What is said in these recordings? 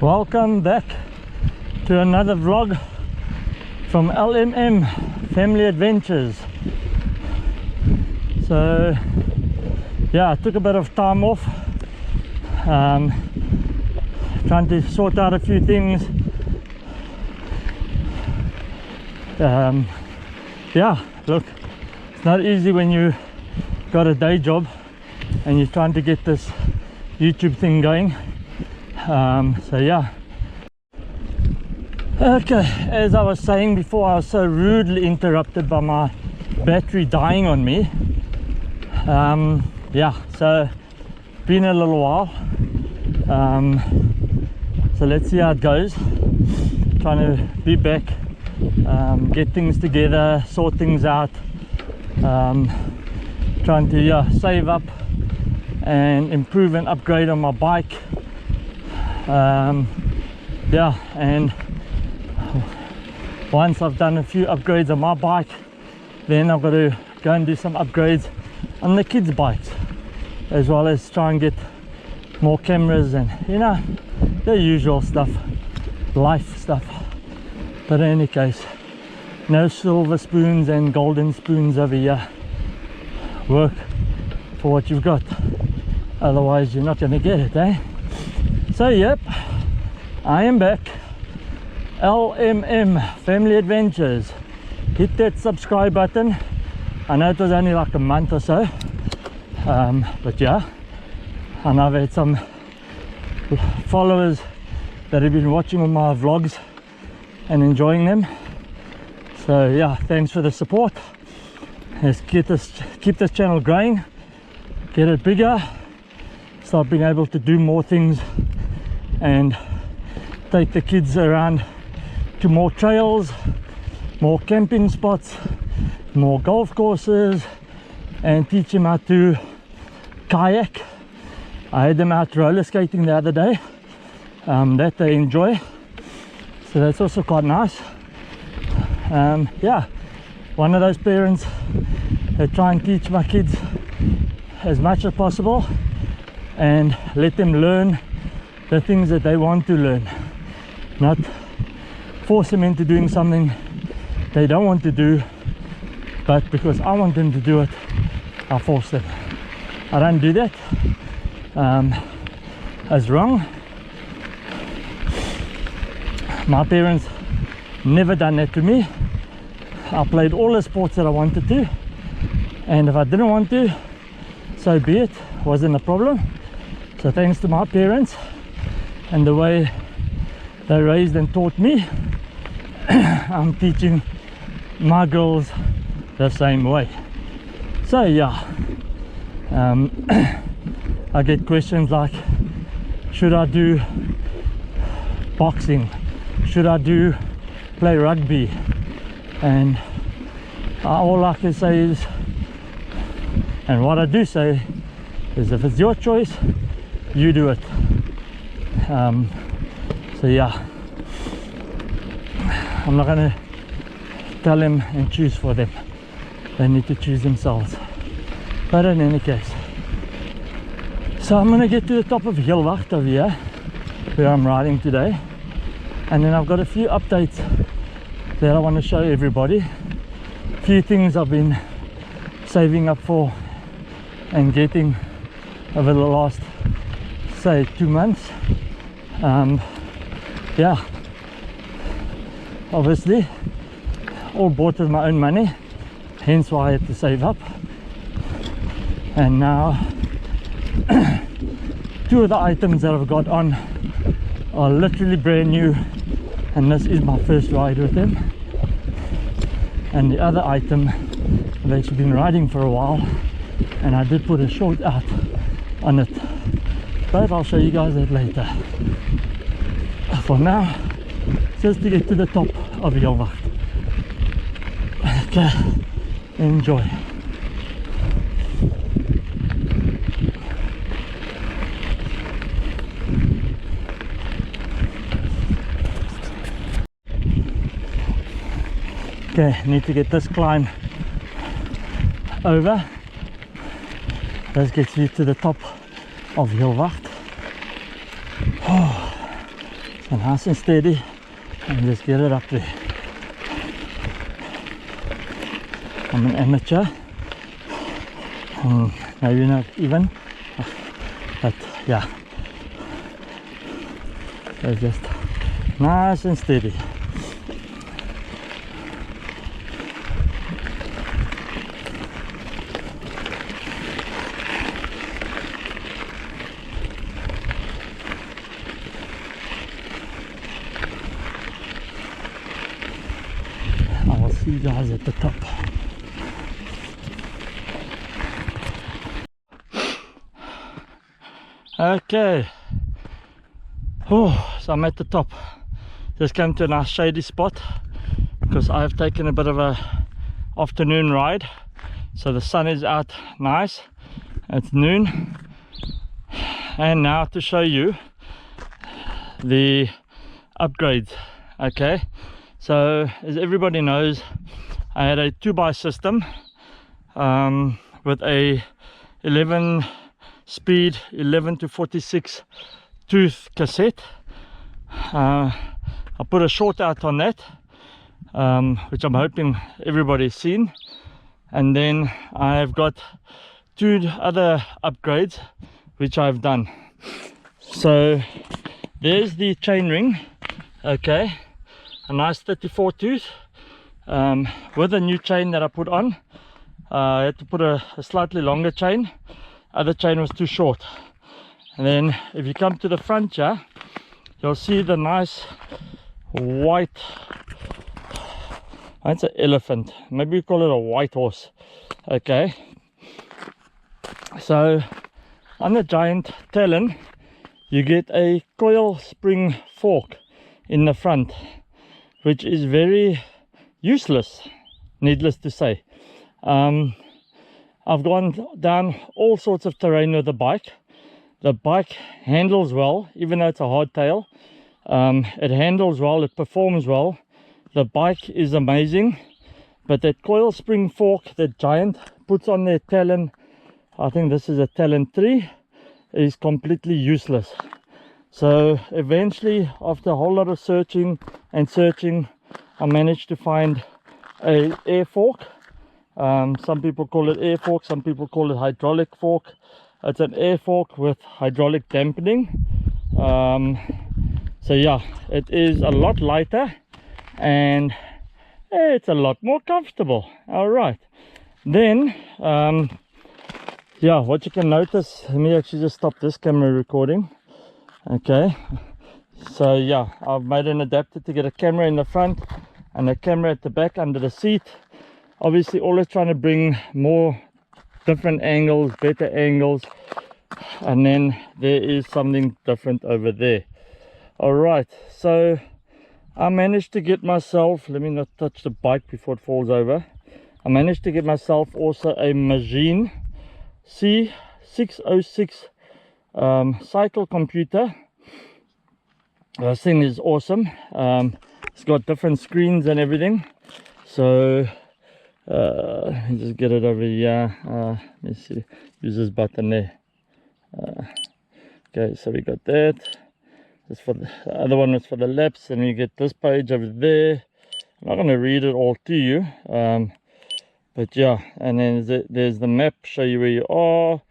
Welcome back to another vlog from LMM Family Adventures. So yeah, I took a bit of time off, trying to sort out a few things. Yeah, look, it's not easy when you got a day job and you're trying to get this YouTube thing going. So yeah, okay, as I was saying before, I was so rudely interrupted by my battery dying on me. Yeah, so been a little while, so let's see how it goes. Trying to be back, get things together, sort things out, trying to save up and improve and upgrade on my bike. Yeah, and once I've done a few upgrades on my bike, then I've got to go and do some upgrades on the kids' bikes, as well as try and get more cameras and, you know, the usual stuff, life stuff. But in any case, no silver spoons and golden spoons over here. Work for what you've got, otherwise you're not going to get it, eh? So yep, I am back. LMM Family Adventures. Hit that subscribe button. I know it was only like a month or so, but yeah, and I've had some followers that have been watching all my vlogs and enjoying them. So yeah, thanks for the support. Let's keep this channel growing, get it bigger, start being able to do more things and take the kids around to more trails, more camping spots, more golf courses, and teach them how to kayak. I had them out roller skating the other day, that they enjoy, so that's also quite nice. Yeah, one of those parents that try and teach my kids as much as possible and let them learn the things that they want to learn, not force them into doing something they don't want to do, but because I want them to do it, I force them. I don't do that. That's wrong. My parents never done that to me. I played all the sports that I wanted to, and if I didn't want to, so be it, wasn't a problem. So thanks to my parents and the way they raised and taught me, I'm teaching my girls the same way. So yeah, I get questions like, should I do boxing, should I play rugby? And all I can say is, and what I do say is, if it's your choice, you do it. So yeah, I'm not gonna tell them and choose for them. They need to choose themselves. But in any case, so I'm gonna get to the top of Heelwacht over here, where I'm riding today, and then I've got a few updates that I want to show everybody. A few things I've been saving up for and getting over the last, say, 2 months. Yeah, obviously all bought with my own money, hence why I had to save up. And now 2 of the items that I've got on are literally brand new, and this is my first ride with them. And the other item I've actually been riding for a while, and I did put a short out on it, but I'll show you guys that later. For now, just to get to the top of Heelwacht. Okay, enjoy. Okay, need to get this climb over. This gets you to the top of Heelwacht. Oh, So nice and steady, and just get it up there. I'm an amateur, maybe not even, but yeah, so just nice and steady. I will see you guys at the top. Okay, so I'm at the top. Just came to a nice shady spot because I've taken a bit of a afternoon ride, so the sun is out nice. It's noon, and now to show you the upgrades. Okay, so as everybody knows, I had a 2x system with a 11 speed 11 to 46 tooth cassette. I put a short out on that, which I'm hoping everybody's seen, and then I've got 2 other upgrades which I've done. So there's the chain ring, okay, a nice 34 tooth with a new chain that I put on. I had to put a slightly longer chain. Other chain was too short. And then if you come to the front here, you'll see the nice white, that's an elephant, maybe you call it a white horse. Okay, so on the giant Talon you get a coil spring fork in the front, which is very useless, needless to say. I've gone down all sorts of terrain with the bike. The bike handles well, even though it's a hardtail. It handles well, it performs well. The bike is amazing, but that coil spring fork that Giant puts on their Talon, I think this is a Talon 3, is completely useless. So eventually, after a whole lot of searching and searching, I managed to find a air fork. Some people call it air fork, some people call it hydraulic fork. It's an air fork with hydraulic dampening. So yeah, it is a lot lighter and it's a lot more comfortable. All right, then yeah, what you can notice, let me actually just stop this camera recording. Okay, so yeah, I've made an adapter to get a camera in the front and a camera at the back under the seat. Obviously always trying to bring more different angles, better angles, and then there is something different over there. All right, so I managed to get myself, let me not touch the bike before it falls over. I managed to get myself also a Magine C606 cycle computer. This thing is awesome. It's got different screens and everything. So let me just get it over here. Let me see, use this button there. Okay, so we got that. This for the other one was for the laps, and you get this page over there. I'm not going to read it all to you, but yeah, and then there's the map, show you where you are.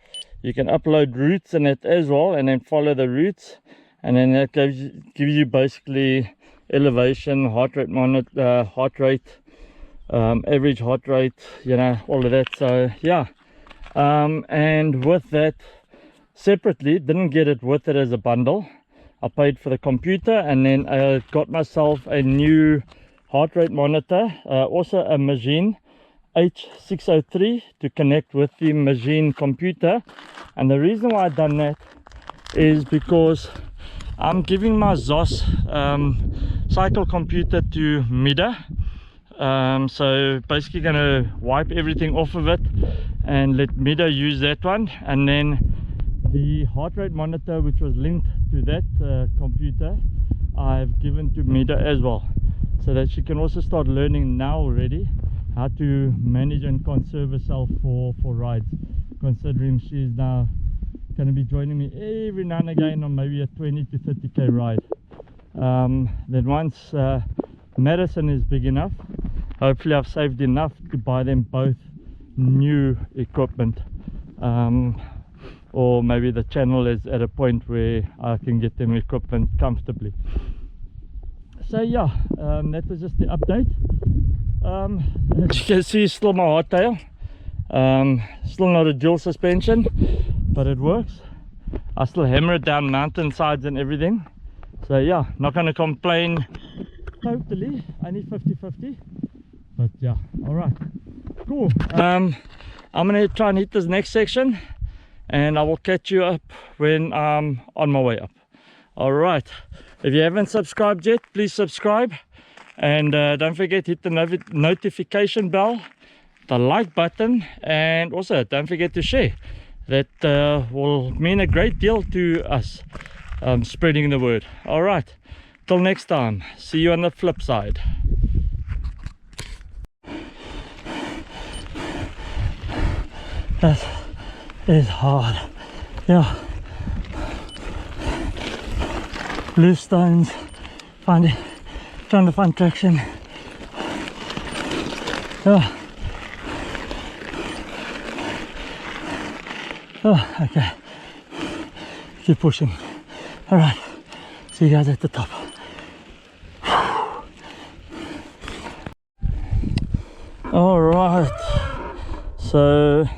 You can upload routes in it as well, and then follow the routes, and then that gives you basically elevation, heart rate monitor, average heart rate, you know, all of that. So yeah, and with that separately, didn't get it with it as a bundle. I paid for the computer, and then I got myself a new heart rate monitor, also a Magine H603 to connect with the Magine computer. And the reason why I've done that is because I'm giving my ZOS cycle computer to Mida. So basically going to wipe everything off of it and let Mida use that one, and then the heart rate monitor, which was linked to that computer, I've given to Mida as well, so that she can also start learning now already how to manage and conserve herself for rides, considering she's now going to be joining me every now and again on maybe a 20 to 30k ride. Then once Madison is big enough, hopefully I've saved enough to buy them both new equipment, or maybe the channel is at a point where I can get them equipment comfortably. So yeah, that was just the update. As you can see, still my hardtail, still not a dual suspension, but it works. I still hammer it down mountainsides and everything. So yeah, not going to complain totally, only 50-50, but yeah, all right, cool. I'm going to try and hit this next section, and I will catch you up when I'm on my way up. All right, if you haven't subscribed yet, please subscribe, and don't forget, hit the notification bell, the like button, and also don't forget to share. That will mean a great deal to us, spreading the word. All right, till next time, see you on the flip side. That is hard. Yeah, blue stones, trying to find traction. Yeah. Oh, okay, keep pushing. All right, see you guys at the top. All right, so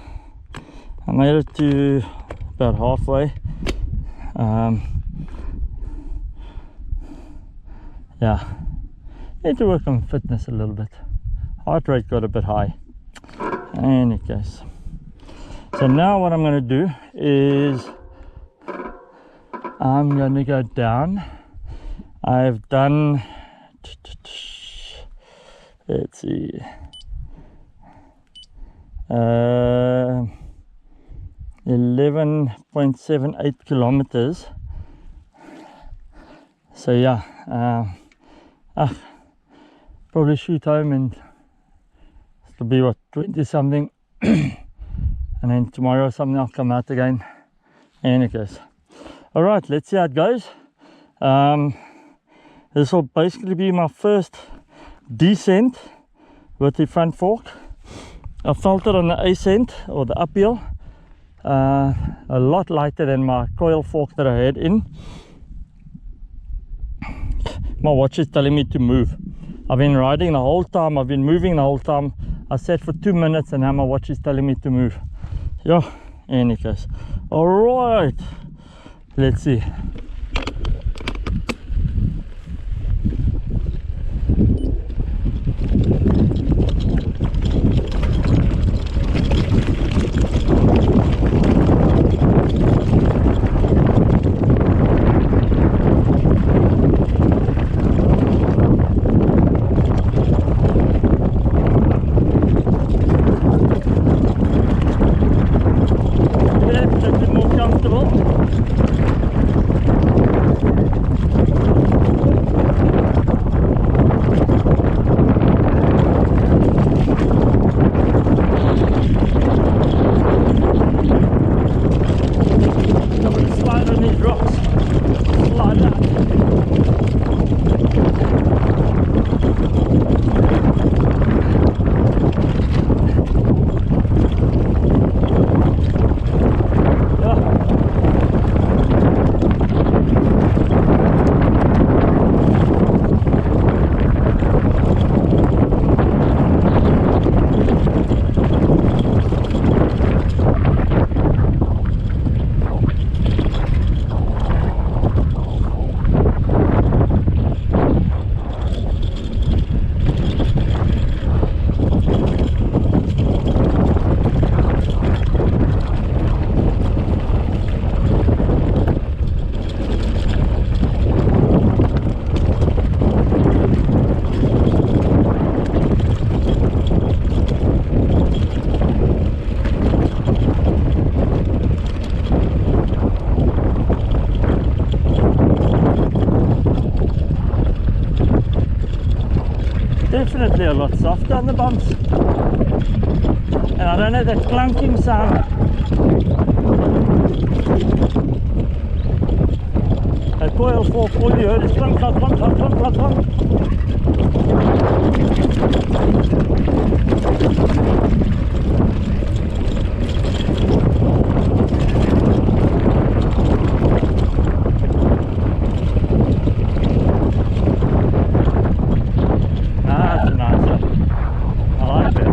I made it to about halfway. Yeah, need to work on fitness a little bit. Heart rate got a bit high, and it goes. So now what I'm going to do is I'm going to go down. I've done, let's see, 11.78 kilometers. So yeah, probably shoot home and it'll be what, 20 something. And then tomorrow or something I'll come out again, and it goes. All right, let's see how it goes. This will basically be my first descent with the front fork. I felt it on the ascent or the uphill, a lot lighter than my coil fork that I had in. My watch is telling me to move. I've been riding the whole time, I've been moving the whole time. I sat for 2 minutes and now my watch is telling me to move. Yeah, and it goes. All right, let's see. Definitely a lot softer on the bumps, and I don't have that clunking sound that coil fork all you heard is clunk, clunk, clunk, clunk, clunk, clunk, clunk. That's nicer. I like it.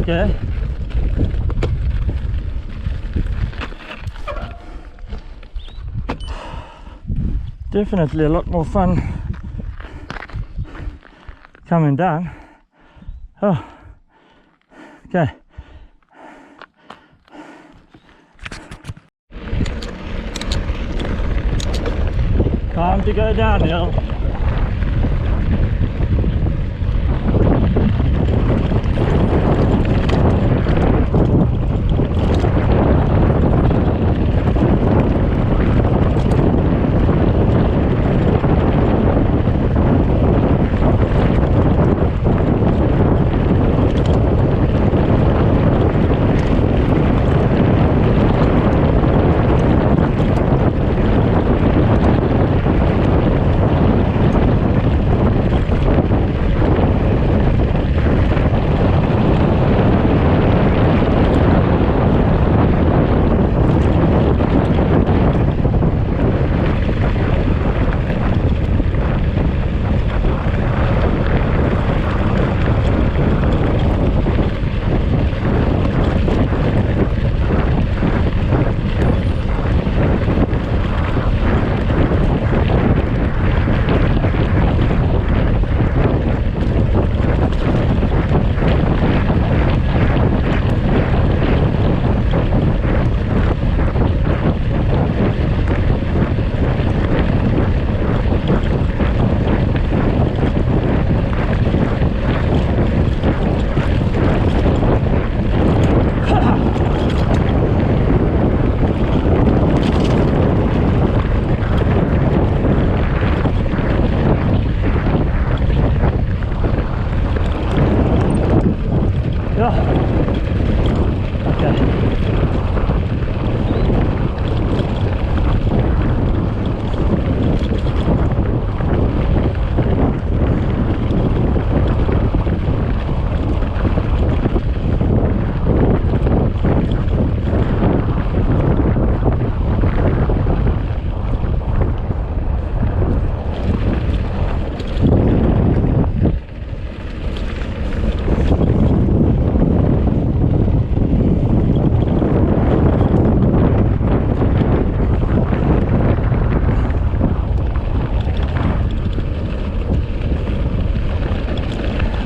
Okay. Definitely a lot more fun coming down. Oh, okay. Time to go downhill.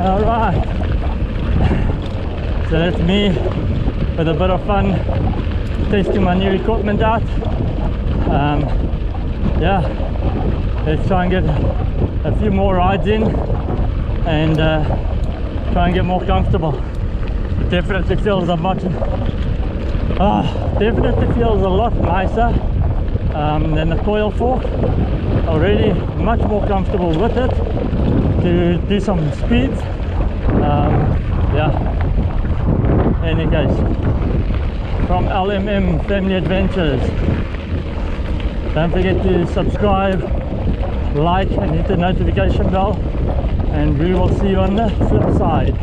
Alright, so that's me with a bit of fun testing my new equipment out. Yeah, let's try and get a few more rides in and try and get more comfortable. It definitely feels I'm much Definitely feels a lot nicer than the coil fork. Already much more comfortable with it to do some speeds. Yeah, any case, from LMM Family Adventures, don't forget to subscribe, like and hit the notification bell, and we will see you on the flip side.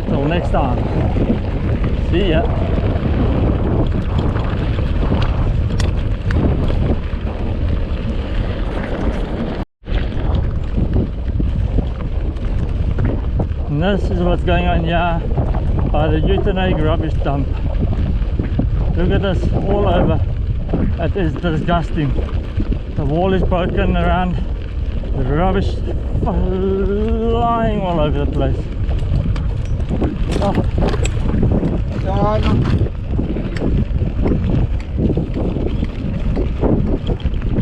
Till next time, see ya. And this is what's going on here by the Uitenhage rubbish dump. Look at this all over. It is disgusting. The wall is broken around, the rubbish flying all over the place. Oh.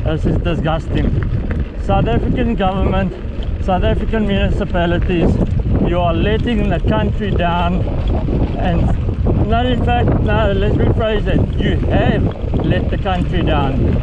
This is disgusting. South African government, South African municipalities, you are letting the country down. And not in fact, no, let's rephrase it, you have let the country down.